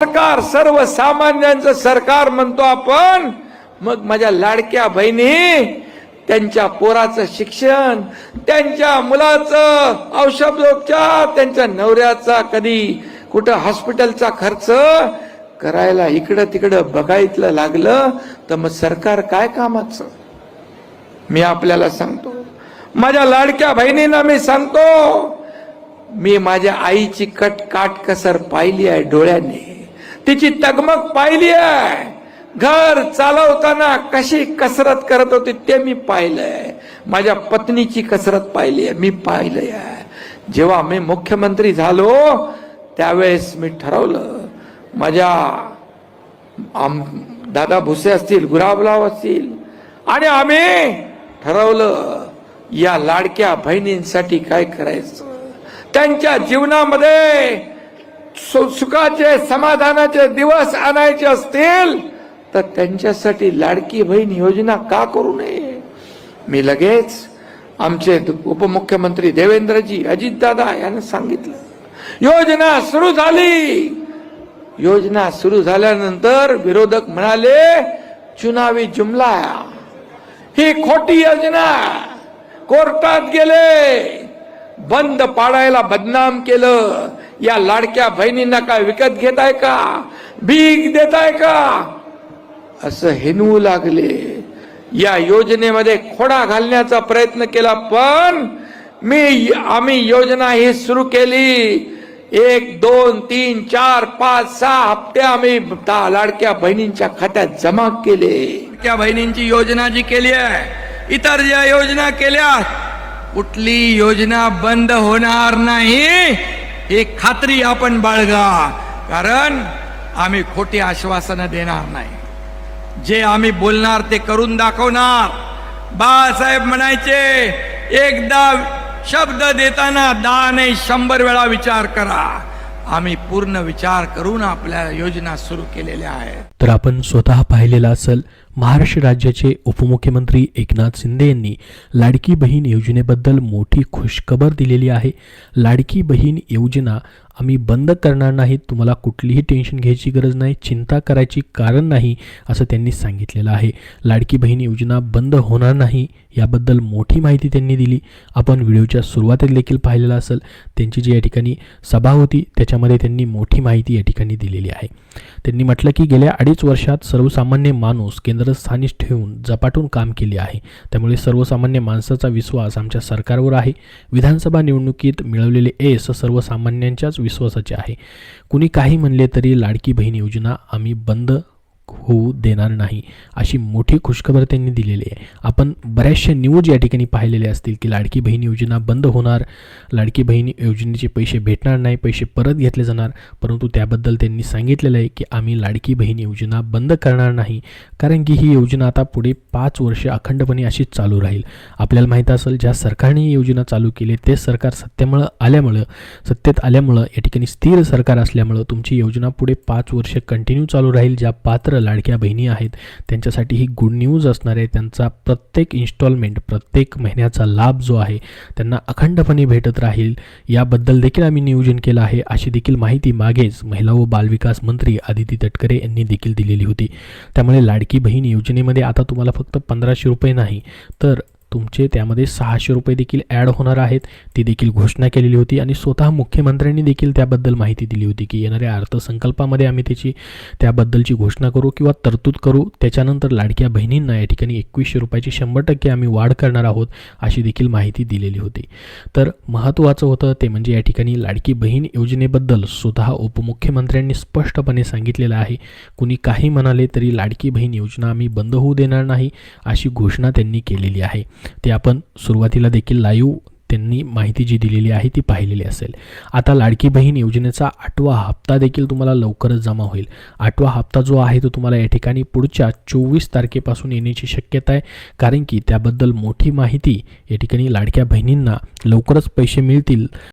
सरकार सर्वसामान्यांचं सरकार म्हणतो आपण, मग माझ्या लाडक्या बहिणी त्यांच्या पोराचं शिक्षण, त्यांच्या मुलाचं औषधोपचार, त्यांच्या नवऱ्याचा कधी कुठं हॉस्पिटलचा खर्च करायला इकडं तिकडं बघायला लागलं तर मग सरकार काय कामाचं? मी आपल्याला सांगतो, माझ्या लाडक्या बहिणींना मी सांगतो, मी माझ्या आईची काटकसर पाहिली आहे डोळ्याने, तिची तगमग पाहिली आहे, घर चालवताना कशी कसरत करत होती ते मी पाहिलंय, माझ्या पत्नीची कसरत पाहिली आहे, मी पाहिलंय. जेव्हा मी मुख्यमंत्री झालो त्यावेळेस मी ठरवलं, माझ्या दादा भुसे असतील, गुलाबराव असतील, आणि आम्ही ठरवलं या लाडक्या बहिणींसाठी काय करायचं. त्यांच्या जीवनामध्ये सुखाचे समाधानाचे दिवस आणायचे असतील तर त्यांच्यासाठी लाडकी बहीण योजना का करू नये. मी लगेच आमचे उपमुख्यमंत्री देवेंद्रजी, अजितदादा यांना सांगितलं, योजना सुरू झाली. योजना सुरू झाल्यानंतर विरोधक म्हणाले चुनावी जुमला, ही खोटी योजना, कोर्टात गेले, बंद पाडायला बदनाम केलं. या लाडक्या बहिणींना काय विकत घेताय का, भीक देताय का, असं हिनवू लागले. या योजनेमध्ये खोडा घालण्याचा प्रयत्न केला, पण आम्ही योजना ही सुरू केली. 1, 2, 3, 4, 5, 6 हप्ते आम्ही लाडक्या बहिणींच्या खात्यात जमा केले. लाडक्या बहिणींची योजना जी केली आहे, इतर ज्या योजना केल्या, कुठली योजना बंद होणार नाही ही खात्री आपण बाळगा. कारण आम्ही खोटी आश्वासनं देणार नाही, जे आम्ही बोलणार ते करून दाखवणार. बाळासाहेब म्हणायचे, एकदा शब्द देताना 10 नाही 100 वेळा विचार करा. आम्ही पूर्ण विचार करून आपल्या योजना सुरू केलेल्या आहेत. तर आपण स्वतः पाहिलेला असेल, महाराष्ट्र राज्याचे उपमुख्यमंत्री एकनाथ शिंदे यांनी लाडकी बहीण योजनेबद्दल मोठी खुशखबर दिलेली आहे. लाडकी बहीण योजना आम्ही बंद करणार नाही, तुम्हाला कुठलीही टेन्शन घ्यायची गरज नाही, चिंता करायची कारण नाही, असं त्यांनी सांगितलेलं आहे. लाडकी बहीण योजना बंद होणार नाही याबद्दल मोठी माहिती त्यांनी दिली. आपण व्हिडिओच्या सुरुवातीला देखील पाहिलेलं असेल, त्यांची जी या ठिकाणी सभा होती त्याच्यामध्ये त्यांनी मोठी माहिती या ठिकाणी दिलेली आहे. त्यांनी म्हटलं की गेल्या 2.5 वर्षात सर्वसामान्य माणूस केंद्रस्थानी ठेवून झपाटून काम केले आहे. त्यामुळे सर्वसामान्य माणसाचा विश्वास आमच्या सरकारवर आहे. विधानसभा निवडणुकीत मिळवलेले यश सर्वसामान्यांच्याच विश्वासाचे आहे. कुणी काही म्हणले तरी लाडकी बहीण योजना आम्ही बंद होऊ देणार नाही, अशी मोठी खुशखबर त्यांनी दिलेली आहे. आपण बऱ्याचशा न्यूज या ठिकाणी पाहिलेले असतील की लाडकी बहीण योजना बंद होणार, लाडकी बहीण योजनेचे पैसे भेटणार नाही, पैसे परत घेतले जाणार. परंतु त्याबद्दल त्यांनी सांगितलेलं आहे की आम्ही लाडकी बहीण योजना बंद करणार नाही, कारण की ही योजना आता पुढे 5 वर्ष अखंडपणे अशीच चालू राहील. आपल्याला माहीत असेल, ज्या सरकारने ही योजना चालू केली ते सरकार सत्तेत आल्यामुळं या ठिकाणी स्थिर सरकार असल्यामुळं तुमची योजना पुढे 5 वर्ष कंटिन्यू चालू राहील. ज्या पात्र लाडक्या बहिणी आहेत त्यांच्यासाठी ही गुड न्यूज असणार आहे. त्यांचा प्रत्येक इन्स्टॉलमेंट, प्रत्येक महिन्याचा लाभ जो आहे त्यांना अखंडपणे भेटत राहील. याबद्दल देखील आम्ही नियोजन केलं आहे, अशी देखील माहिती मागेच महिला व बालविकास मंत्री आदिती तटकरे यांनी देखील दिलेली होती. त्यामुळे लाडकी बहीण योजनेमध्ये आता तुम्हाला फक्त 1500 रुपये नाही तर तुमचे त्यामध्ये 600 रुपये देखील ॲड होणार आहेत, ती देखील घोषणा केलेली होती. आणि स्वतः मुख्यमंत्र्यांनी देखील त्याबद्दल माहिती दिली होती की येणाऱ्या अर्थसंकल्पामध्ये आम्ही त्याबद्दलची घोषणा करू किंवा तरतूद करू. त्याच्यानंतर लाडक्या बहिणींना या ठिकाणी 2100 रुपयाची 100% आम्ही वाढ करणार आहोत, अशी देखील माहिती दिलेली होती. तर महत्त्वाचं होतं ते म्हणजे या ठिकाणी लाडकी बहीण योजनेबद्दल स्वतः उपमुख्यमंत्र्यांनी स्पष्टपणे सांगितलेलं आहे. कुणी काही म्हणाले तरी लाडकी बहीण योजना आम्ही बंद होऊ देणार नाही, अशी घोषणा त्यांनी केलेली आहे. ते आपण सुरुवातीला देखील लाईव्ह त्यांनी माहिती जी दिलेली आहे ती पाहिलेली असेल. आता लाडकी बहीण योजनेचा 8वा हप्ता देखील तुम्हाला लवकरच जमा होईल. 8वा हप्ता जो आहे तो तुम्हाला या ठिकाणी पुढच्या 24 तारखेपासून येण्याची शक्यता आहे, कारण की त्याबद्दल मोठी माहिती या ठिकाणी लाडक्या बहिणींना लवकरच पैसे मिळतील